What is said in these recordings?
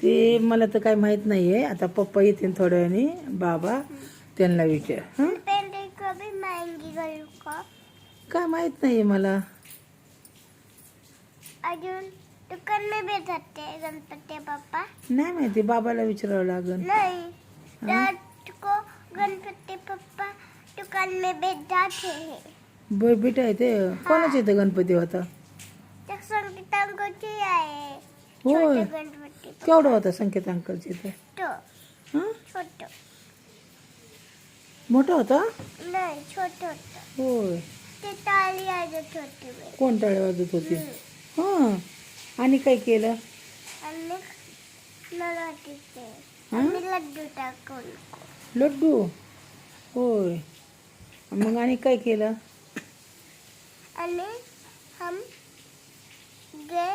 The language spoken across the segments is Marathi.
ते मला तर काय माहित नाहीये. आता पप्पा येतील थोड्या वेळाने, बाबा त्यांना विचार. काय माहित नाहीये मला. अजून दुकान में भेटते गणपती बाप्पा. नाही माहिती, बाबाला विचारावं लागेल. नहीं, रात को गणपति पप्पा दुकान में भेज जाते हैं. बेटा आहे ते. कोणाच्या इथं गणपती होता? संगीतांकोची आहे. होय. छोटे गणपती. केवढा होता संकेत अंकलच्या इथं? तो हं? छोटं. मोठा होता? नाही, छोटं होतं. होय. ते टाळी वाजत होती बाई. कोण टाळे वाजत होती? हां. आणि काय केलं? आणि नळवाटी ते. हं? आणि लड्डू टाकून. लड्डू. होय. मग आणि काय केलं? आणि हम गे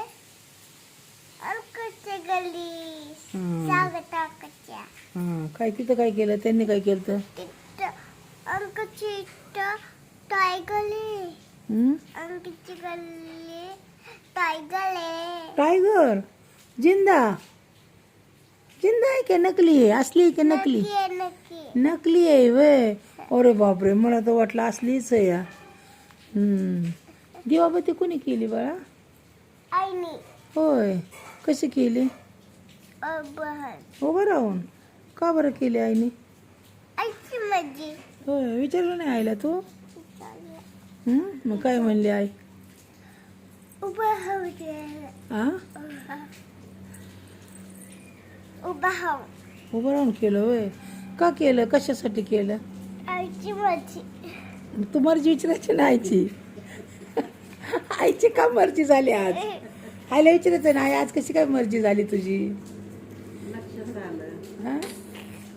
अंकलच्या गली स्वागताच्या. हां. काय तिथं काय केलं? त्यांनी काय केलं तर? तिथं अंकलची इथं टायगर आहे. हं? अंकलची गल्ली टायगर आहे. टायगर जिंदा. जिंदा आहे की नकली आहे? असली आहे की नकली? नक्की आहे, नक्की. नकली आहे वे. अरे बापरे, मला तर वाटलं असलीच आहे या. दिवाबत्ती कोणी केली बाळा? आईनी. होय. कशी केली? बहन. उभं राहून. का बरं केली आईने? आईची मजी. होय. विचारलं नाही आईला तू? मग काय म्हणली आई? उभा राहू दे. आ? उभा राहू. उभं राहून केलं होय. का केलं? कशासाठी केलं? आईची मजी. तू मर्जी विचारायची ना आईची. आईची का मर्जी झाली आज? आईला विचारायचं ना, आई आज कशी काय मर्जी झाली तुझी? हा?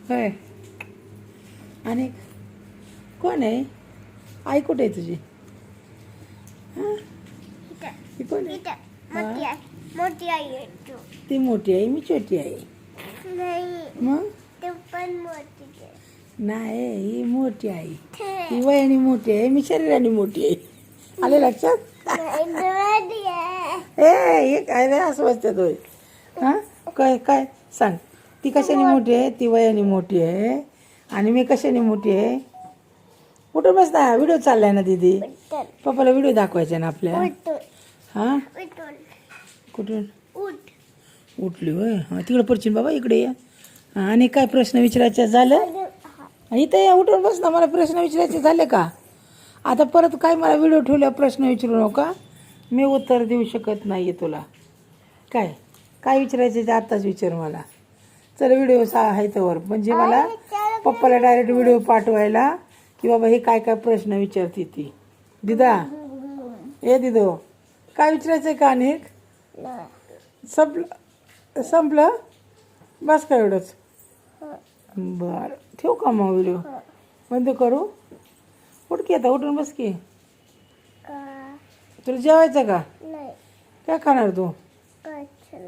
होय. आणि कोण आहे? आई कुठे आहे तुझी? हा? ती कोण आहे? मोठी आई. मोठी आई आहे तू. ती मोठी आहे, मी छोटी आहे. नाही, मग तू पण मोठी आहे. नाही, ही मोठी आहे. ही वयाने मोठी आहे, मी शरीराने मोठी आहे. आले लक्षात? नाही, मोठी आहे. हे काय रे असं वाटतं होय? हा? काय काय सांग. ती कशाने मोठी आहे? ती वयाने मोठी आहे. आणि मी कशाने मोठी आहे? कुठं बस ना, व्हिडिओ चाललाय ना दीदी. उठून. पप्पाला व्हिडिओ दाखवायचा ना आपल्या. उठून. हा? उठून. कुठून? उठ. उठली होय. हा, तिकडं पडशील बाबा, इकडे या. हा, आणि काय प्रश्न विचारायचे झालं? इथं या, उठून बस ना. मला प्रश्न विचारायचे झाले का? आता परत काय मला व्हिडिओ ठेवल्यावर प्रश्न विचारू नका. मी उत्तर देऊ शकत नाही आहे तुला. काय काय विचारायचं ते आत्ताच विचार मला. चल व्हिडिओ आहे तर म्हणजे मला पप्पाला डायरेक्ट व्हिडिओ पाठवायला की बाबा हे काय काय प्रश्न विचारते ती. दिदा, ए दिदो, काय विचारायचं आहे का? अनेक संपलं बस का एवढंच? बरं, ठेवू का मग व्हिडिओ? बंद करू? उठ की आता, उठून बस की. तुला जेवायचं का? नाही. काय खाणार तू? अच्छा.